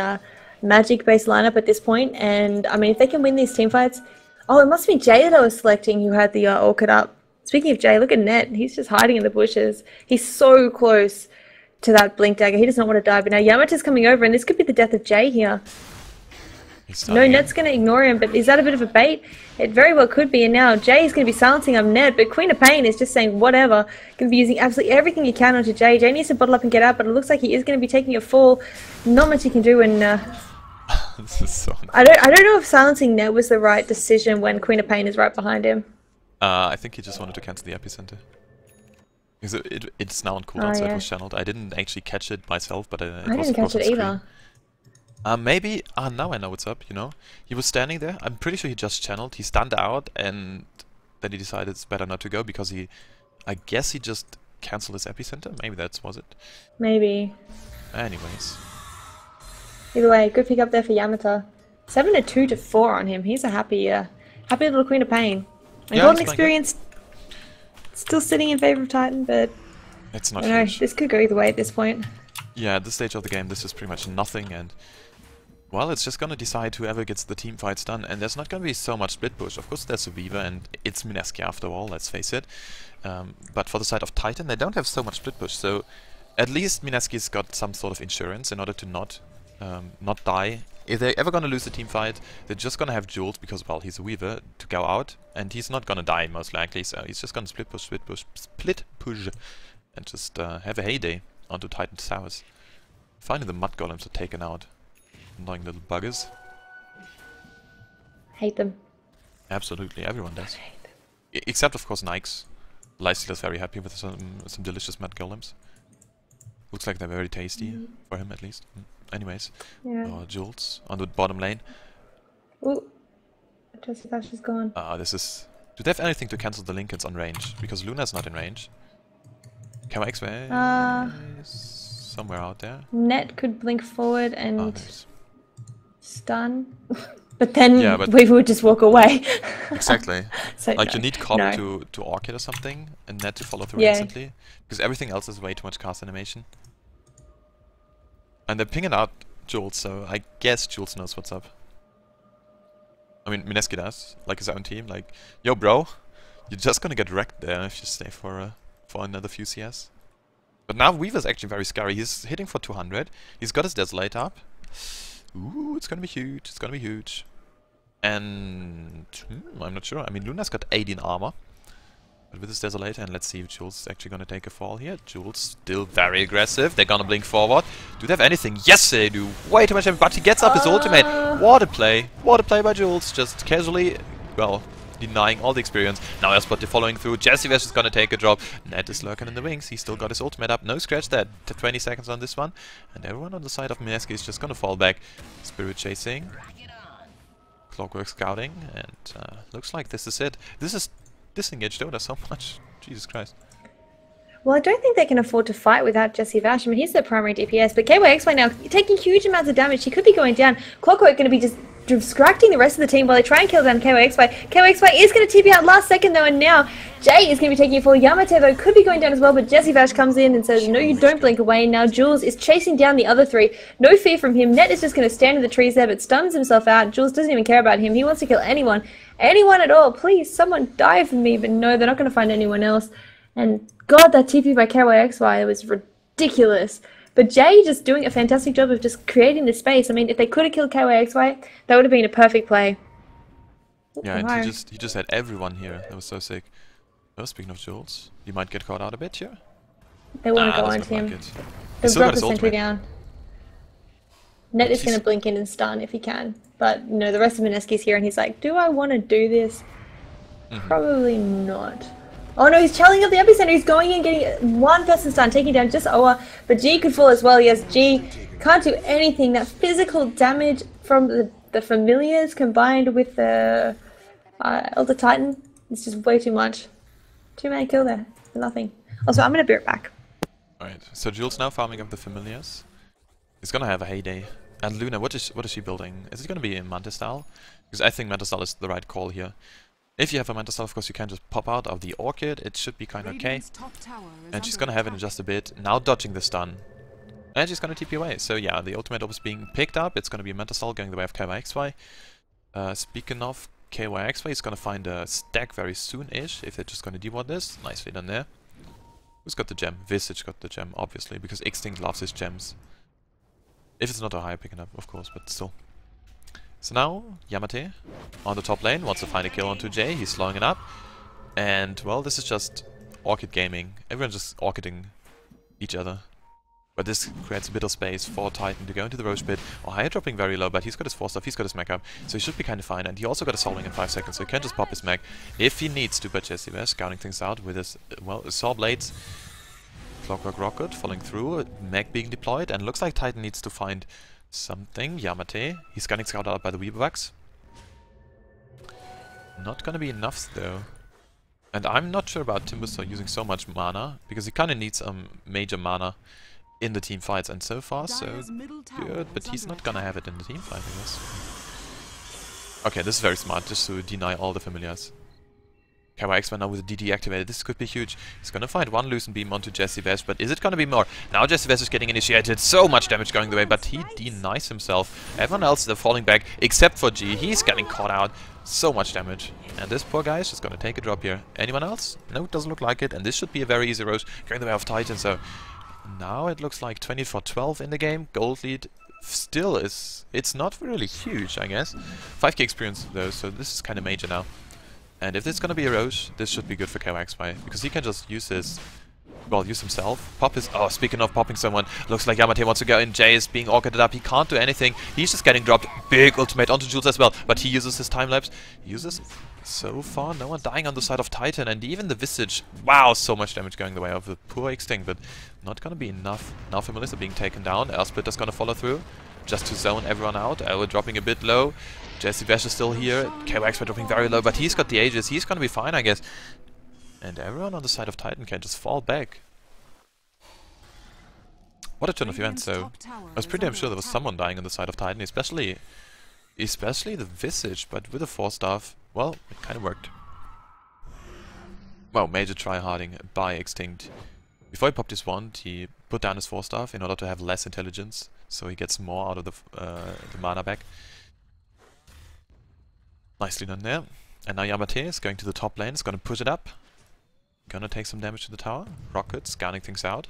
magic-based lineup at this point, and I mean, if they can win these team fights... Oh, it must be Jay that I was selecting who had the Orchid up. Speaking of Jay, look at Net. He's just hiding in the bushes. He's so close to that Blink Dagger. He does not want to die, but now Yamata's coming over, and this could be the death of Jay here. No, Net's going to ignore him, but is that a bit of a bait? It very well could be, and now Jay is going to be silencing up Net, but Queen of Pain is just saying whatever. Going to be using absolutely everything he can onto Jay. Jay needs to bottle up and get out, but it looks like he is going to be taking a fall. Not much he can do, and this is so I don't know if silencing Net was the right decision when Queen of Pain is right behind him. I think he just wanted to cancel the Epicenter. Because it's now on cooldown, so it was channeled. I didn't actually catch it myself, but I didn't catch it either. Maybe, now I know what's up, you know. He was standing there, I'm pretty sure he just channeled, he stunned out, and then he decided it's better not to go, because I guess he just cancelled his Epicenter, maybe that was it. Maybe. Anyways. Either way, good pick up there for Yamata. 7 to 2 to 4 on him, he's a happy little Queen of Pain. And Golden Experience... Still sitting in favor of Titan, but it's not huge. This could go either way at this point. Yeah, at this stage of the game, this is pretty much nothing, and well, it's just gonna decide whoever gets the team fights done. And there's not gonna be so much split push. Of course, there's a Weaver, and it's Mineski after all. Let's face it. But for the side of Titan, they don't have so much split push. So at least Mineski's got some sort of insurance in order to not die. If they're ever gonna lose the team fight, they're just gonna have Jules, because, well, he's a Weaver, to go out, and he's not gonna die, most likely, so he's just gonna split push, and just have a heyday onto Titan's towers. Finally, the Mud Golems are taken out. Annoying little buggers. Hate them. Absolutely, everyone does. Except, of course, Nikes. Lifestealer's very happy with some delicious Mud Golems. Looks like they're very tasty, for him at least. Anyways, Jules on the bottom lane. Ooh, Jesse Vash is gone. This is... Do they have anything to cancel the Lincolns on range? Because Luna's not in range. KYXY is somewhere out there. Net could blink forward and stun. But then Weaver would just walk away. Exactly. So like you need Cobb to Orchid or something, and Net to follow through instantly. Because everything else is way too much cast animation. And they're pinging out Jules, so I guess Jules knows what's up. I mean, Mineski does, like his own team. Like, yo, bro, you're just gonna get wrecked there if you stay for another few CS. But now Weaver's actually very scary. He's hitting for 200. He's got his Desolate up. Ooh, it's gonna be huge. It's gonna be huge. And I'm not sure. I mean, Luna's got 18 armor. But with his Desolator, and let's see if Jules is actually gonna take a fall here. Jules still very aggressive. They're gonna blink forward. Do they have anything? Yes, they do. Way too much damage, but he gets up his ultimate. What a play. What a play by Jules. Just casually, well, denying all the experience. Now Airspot following through. Jesse Vash is gonna take a drop. Ned is lurking in the wings. He still got his ultimate up. No scratch there. 20 seconds on this one. And everyone on the side of Mineski is just gonna fall back. Spirit chasing. Clockwork scouting. And looks like this is it. This is disengaged Dota so much. Jesus Christ. Well, I don't think they can afford to fight without Jesse Vash. I mean, he's their primary DPS, but KYXY now taking huge amounts of damage. He could be going down. Clockwork going to be just distracting the rest of the team while they try and kill down KYXY. KYXY is going to TP out last second though, and now Jay is going to be taking it for Yamate though, could be going down as well, but Jesse Vash comes in and says, no, you don't blink away. Now Jules is chasing down the other three. No fear from him. Net is just going to stand in the trees there, but stuns himself out. Jules doesn't even care about him. He wants to kill anyone. Anyone at all. Please, someone die for me, but no, they're not going to find anyone else. And God, that TP by KYXY was ridiculous. But Jay just doing a fantastic job of just creating the space. I mean, if they could have killed KYXY, that would have been a perfect play. Yeah, and he just had everyone here. That was so sick. Oh, speaking of Jules, he might get caught out a bit here. They want to go on him. Like They've dropped the sentry down. Net is going to blink in and stun if he can. But, you know, the rest of Mineski's here and he's like, do I want to do this? Probably not. Oh no, he's channeling up the epicenter. He's going in, getting one person stunned, taking down just Oa. But G could fall as well. Yes, G can't do anything. That physical damage from the familiars combined with the Elder Titan is just way too much. 2-man kill there for nothing. Also, I'm going to be right back. Alright, so Jules now farming up the familiars. He's going to have a heyday. And Luna, what is she building? Is it going to be a Mantis style? Because I think Mantis style is the right call here. If you have a Mantis style, of course, you can just pop out of the Orchid. It should be kind of okay. And she's gonna have it in just a bit. Now dodging the stun. And she's gonna TP away. So yeah, the ultimate is being picked up. It's gonna be a Mantis style going the way of KYXY. Speaking of KYXY, he's gonna find a stack very soon-ish. If they're just gonna deward this. Nicely done there. Who's got the gem? Visage got the gem, obviously, because Extinct loves his gems. If it's not a high picking up, of course, but still. So now, Yamate on the top lane wants to find a kill onto Jay. He's slowing it up. And, well, this is just Orchid gaming. Everyone's just Orchiding each other. But this creates a bit of space for Titan to go into the Roche pit. Ohio dropping very low, but he's got his 4 stuff, he's got his mech up. So he should be kind of fine. And he also got a Soul Ring in 5 seconds, so he can just pop his mech if he needs to. But Jesse Vash scouting things out with his, well, Saw Blades. Clockwork Rocket falling through, mech being deployed. And looks like Titan needs to find something. Yamate, he's getting scouted out by the Weaverbugs. Not gonna be enough though. And I'm not sure about Timbuster using so much mana, because he kinda needs major mana in the team fights, and so far so good, but he's not gonna have it in the team fight, I guess. Okay, this is very smart, just to deny all the familiars. KYXY now with the DD activated, this could be huge. He's gonna find one Loosen Beam onto Jesse Vash, but is it gonna be more? Now Jesse Vash is getting initiated, so much damage going the way, but he denies himself. Everyone else, they're falling back, except for G. He's getting caught out. So much damage. And this poor guy is just gonna take a drop here. Anyone else? No, it doesn't look like it, and this should be a very easy roast going the way of Titan, so... Now it looks like 24-12 in the game. Gold lead still is... It's not really huge, I guess. 5k experience though, so this is kinda major now. And if it's gonna be a Roche, this should be good for KYXY, because he can just use his... Well, use himself. Pop his... Oh, speaking of popping someone, looks like Yamate wants to go in. Jay is being orchided up. He can't do anything. He's just getting dropped. Big ultimate onto Jules as well. But he uses his time-lapse. Uses... So far, no one dying on the side of Titan. And even the Visage... Wow, so much damage going the way of the poor Extinct. But not gonna be enough. Now Familiars are being taken down. Elsplit gonna follow through. Just to zone everyone out. Elwood dropping a bit low. Jesse Vash is still here. KYXY dropping very low, but he's got the Aegis. He's gonna be fine, I guess. And everyone on the side of Titan can just fall back. What a turn of events, though. I was pretty damn sure there was someone dying on the side of Titan, especially the Visage, but with the 4-staff, well, it kind of worked. Well, major try-harding by Extinct. Before he popped his wand, he put down his 4-staff in order to have less intelligence, so he gets more out of the mana back. Nicely done there. And now Yamate is going to the top lane, is going to push it up. Gonna take some damage to the tower. Rocket scanning things out.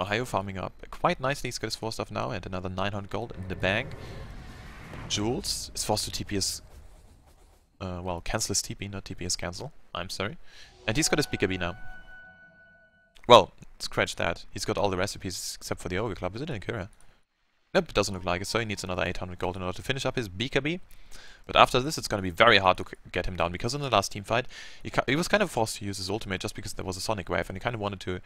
Ohio farming up quite nicely. He's got his 4-staff now and another 900 gold in the bank. Jules is forced to TP his... well, cancel his TP, not TP his cancel. I'm sorry. And he's got his BKB now. Well, scratch that. He's got all the recipes except for the Ogre Club. Is it in Kura? Nope, doesn't look like it, so he needs another 800 gold in order to finish up his BKB. But after this, it's going to be very hard to get him down, because in the last team fight, he was kind of forced to use his ultimate just because there was a Sonic Wave, and he kind of wanted to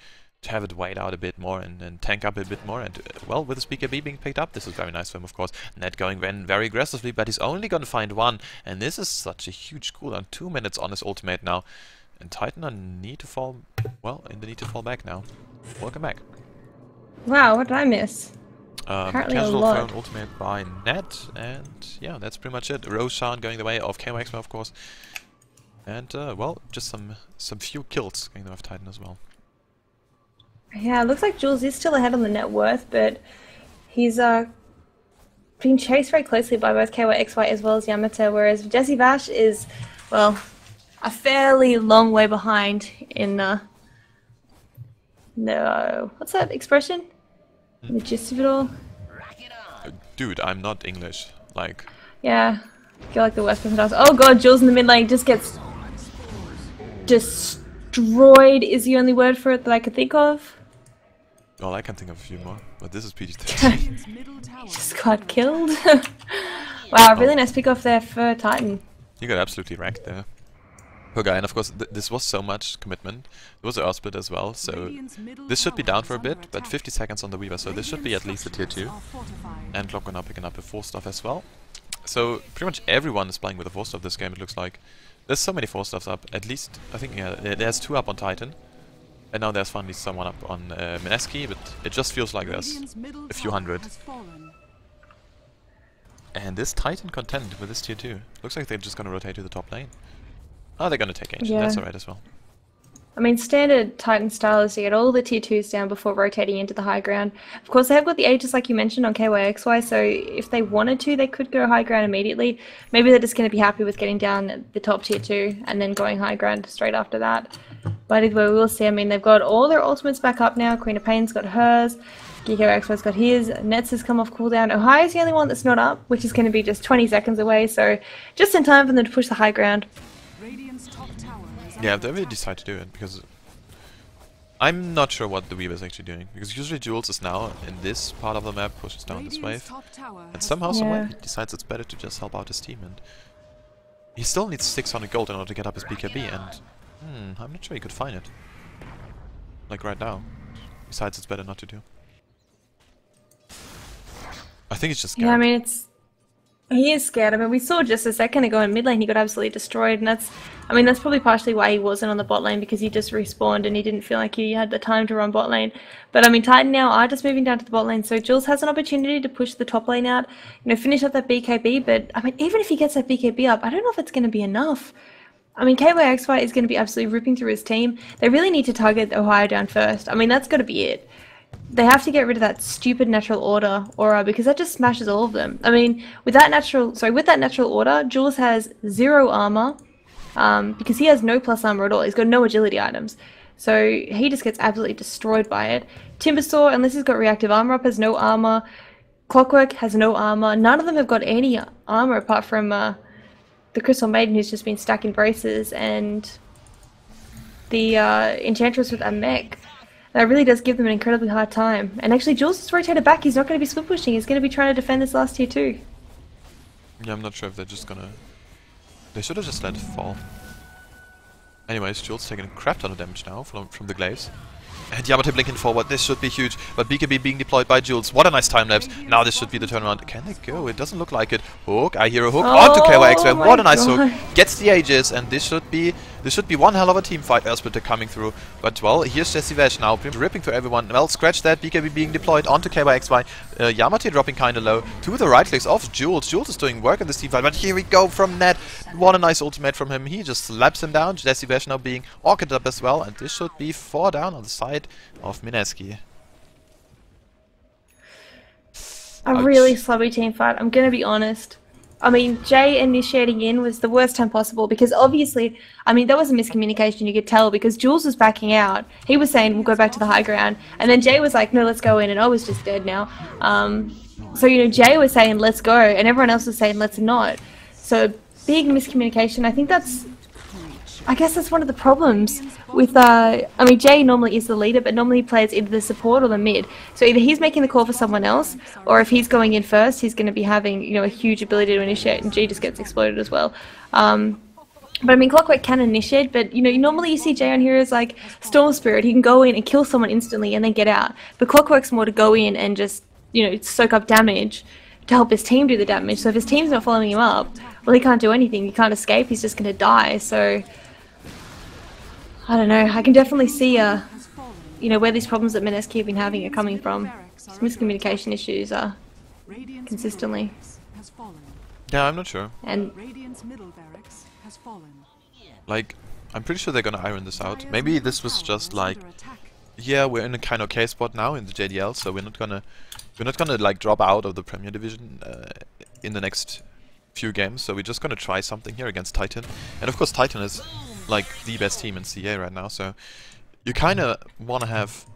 have it wait out a bit more and tank up a bit more. And, well, with his BKB being picked up, this is very nice for him, of course. Net going very aggressively, but he's only going to find one, and this is such a huge cooldown. 2 minutes on his ultimate now. And Titan are need to fall... Well, in the need to fall back now. Welcome back. Wow, what did I miss? Apparently a Casual lot. thrown ultimate by Net, and yeah, that's pretty much it. Roshan going the way of KYX, of course. And, well, just some few kills going the way of Titan as well. Yeah, it looks like Jules is still ahead on the net worth, but he's being chased very closely by both KYXY as well as Yamata, whereas Jesse Vash is, well, a fairly long way behind in no, what's that expression? The gist of it all? Dude, I'm not English. Like, Yeah, I feel like the worst person does. Oh god, Jules in the mid lane just gets destroyed is the only word for it that I could think of. well, I can think of a few more, but this is PG-13. Just got killed. Wow, really nice pick off there for Titan. You got absolutely wrecked there. Poor guy, and of course this was so much commitment. There was an earth split as well, so this should be down for a bit, but 50 seconds on the Weaver, so this should be at least a tier 2. And Clock now picking up a 4-stuff as well. So pretty much everyone is playing with a 4-stuff this game, it looks like. There's so many 4-stuffs up, at least, I think, yeah, there's 2 up on Titan. And now there's finally someone up on Mineski, but it just feels like there's a few hundred. And this Titan content with this tier 2, looks like they're just gonna rotate to the top lane. Oh, they're gonna take Ancient, Yeah. that's alright as well. I mean, standard Titan style is to get all the tier 2s down before rotating into the high ground. Of course, they have got the Aegis like you mentioned on KYXY, so if they wanted to, they could go high ground immediately. Maybe they're just going to be happy with getting down the top tier 2 and then going high ground straight after that. But either way, we will see. I mean, they've got all their ultimates back up now. Queen of Pain's got hers. KYXY's got his. Nets has come off cooldown. Ohio's the only one that's not up, which is going to be just 20 seconds away, so just in time for them to push the high ground. Yeah, if they really decide to do it, because I'm not sure what the Weaver is actually doing, because usually Jules is now in this part of the map, pushes down this wave, and somehow, someway, he decides it's better to just help out his team, and he still needs 600 gold in order to get up his BKB, and I'm not sure he could find it, like right now. Besides, it's better not to do. I think it's just scared. Yeah, I mean, he is scared. I mean, we saw just a second ago in mid lane he got absolutely destroyed, and that's probably partially why he wasn't on the bot lane, because he just respawned and he didn't feel like he had the time to run bot lane. But I mean, Titan now are just moving down to the bot lane, so Jules has an opportunity to push the top lane out, finish up that BKB, but I mean, even if he gets that BKB up, I don't know if it's going to be enough. I mean, KYXY is going to be absolutely ripping through his team. They really need to target Ohio down first. I mean, that's got to be it. They have to get rid of that stupid natural order aura, because that just smashes all of them. I mean, with that natural order, Jules has 0 armor, because he has no plus armor at all. He's got no agility items, so he just gets absolutely destroyed by it. Timbersaw, unless he's got reactive armor up, has no armor. Clockwork has no armor. None of them have got any armor apart from the Crystal Maiden, who's just been stacking braces, and the Enchantress with a mech. That really does give them an incredibly hard time. And actually, Jules is rotated back. He's not going to be split pushing. He's going to be trying to defend this last tier 2. Yeah, I'm not sure if they're just gonna... They should have just let it fall. Anyways, Jules taking a crap ton of damage now from the glaives. And Yamate blinking forward, this should be huge, but BKB being deployed by Jules. What a nice time lapse. Now this should be the turnaround. Can they go? It doesn't look like it. Hook, I hear a hook onto KYXY. What a nice hook. Gets the Aegis, and this should be one hell of a team fight. Earthsplitter coming through. But well, here's Jesse Vash now ripping through everyone. Well, scratch that. BKB being deployed onto KYXY. Yamate dropping kinda low to the right clicks of Jules. Jules is doing work in this team fight, but here we go from Ned. What a nice ultimate from him. He just slaps him down. Jesse Vash now being orchid up as well, and this should be 4 down on the side of Mineski. A really slubby team fight, I'm gonna be honest. I mean, Jay initiating in was the worst time possible, because obviously, I mean, there was a miscommunication, you could tell, because Jules was backing out. He was saying, we'll go back to the high ground, and then Jay was like, no, let's go in, and I was just dead now. So, Jay was saying, let's go, and everyone else was saying, let's not. So, big miscommunication. I guess that's one of the problems with, I mean, Jay normally is the leader, but normally he plays either the support or the mid. So either he's making the call for someone else, or if he's going in first, he's going to be having, a huge ability to initiate, and G just gets exploded as well. But I mean, Clockwork can initiate, but, normally you see Jay on here as like Storm Spirit. He can go in and kill someone instantly and then get out. But Clockwork's more to go in and just, soak up damage to help his team do the damage. So if his team's not following him up, well, he can't do anything. He can't escape. He's just going to die. So I don't know. I can definitely see, where these problems that Mineski have been having are coming from. miscommunication issues Radiant's consistently. middle barracks has fallen. Yeah, I'm not sure. And Radiant's middle barracks has fallen. Like, I'm pretty sure they're gonna iron this out. Dire's Maybe middle this was tower just is like, under attack. yeah, we're in a kind of okay spot now in the JDL, so we're not gonna like drop out of the Premier Division in the next few games. So we're just gonna try something here against Titan, and of course Titan is like the best team in CA right now. So you kind of want to have.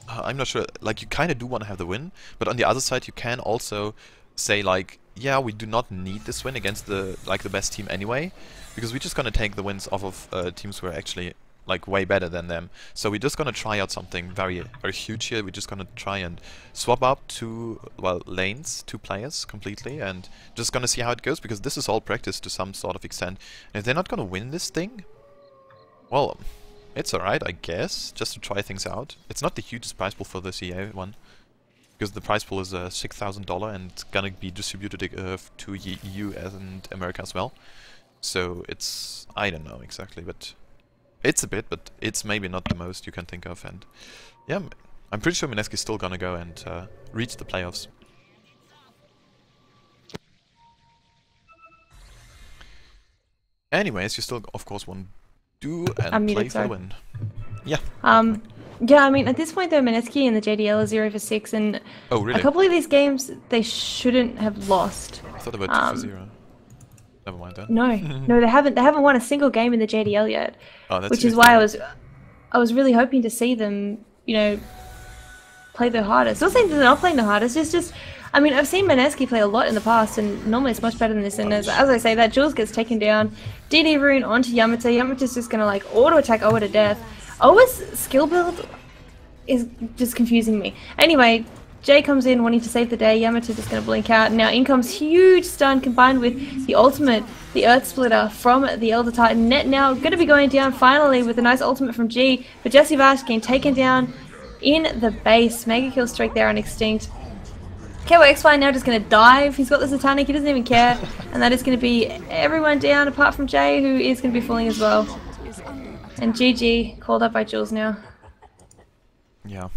I'm not sure. Like you kind of do want to have the win, but on the other side, you can also say like, yeah, we do not need this win against the best team anyway, because we're just gonna take the wins off of teams who are actually like way better than them. So we're just gonna try out something very huge here. We're just gonna try and swap up two lanes, two players completely, and just gonna see how it goes, because this is all practice to some sort of extent. And if they're not gonna win this thing, well, it's alright, I guess, just to try things out. It's not the hugest prize pool for the CA one, because the prize pool is $6,000 and it's gonna be distributed to EU and America as well. So it's, I don't know exactly, but it's a bit, but it's maybe not the most you can think of. And yeah, I'm pretty sure Mineski's still gonna go and reach the playoffs. Anyways, you still, of course, want to do and play for the win. Yeah. Yeah, I mean, at this point though, Mineski and the JDL are 0 for 6, and Oh, really? a couple of these games they shouldn't have lost. I thought about 2 for 0. Never mind then. No, no, they haven't. They haven't won a single game in the JDL yet, Oh, that's which is why I was really hoping to see them, you know, play their hardest. Not saying that they're not playing the hardest. It's just, I mean, I've seen Mineski play a lot in the past, and normally it's much better than this. And as I say, that Jules gets taken down, DD Rune onto Yamata. Yamata's just gonna like auto attack Owa to death. Owa's skill build is just confusing me. Anyway, Jay comes in wanting to save the day. Yamata just going to blink out. Now in comes huge stun combined with the ultimate, the Earth Splitter from the Elder Titan. Net now going to be going down finally with a nice ultimate from G. But Jesse Vash getting taken down in the base. Mega kill streak there on Extinct. KO XY now just going to dive. He's got the Satanic. He doesn't even care. And that is going to be everyone down apart from Jay, who is going to be falling as well. And GG called up by Jules now. Yeah.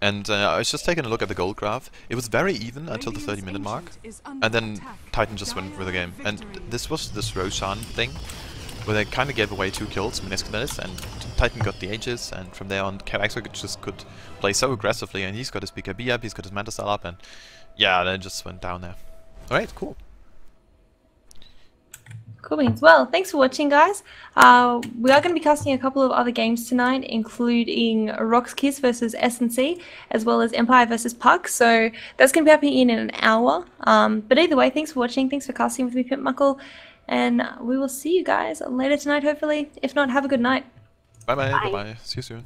And I was just taking a look at the gold graph. It was very even until the 30-minute mark, and then Titan just went for the game. And this was this Roshan thing, where they kind of gave away 2 kills, Mineski that is, and Titan got the Aegis, and from there on, KX just could play so aggressively, and he's got his BKB up, he's got his Manta Cell up, and yeah, then it just went down there. Alright, cool. Cool beans. Well, thanks for watching, guys. We are going to be casting a couple of other games tonight, including Rock's Kiss versus S&C, as well as Empire versus Puck. So that's going to be happening in an hour. But either way, thanks for watching. Thanks for casting with me, Pimp Muckle. And we will see you guys later tonight, hopefully. If not, have a good night. Bye-bye. Bye-bye. See you soon.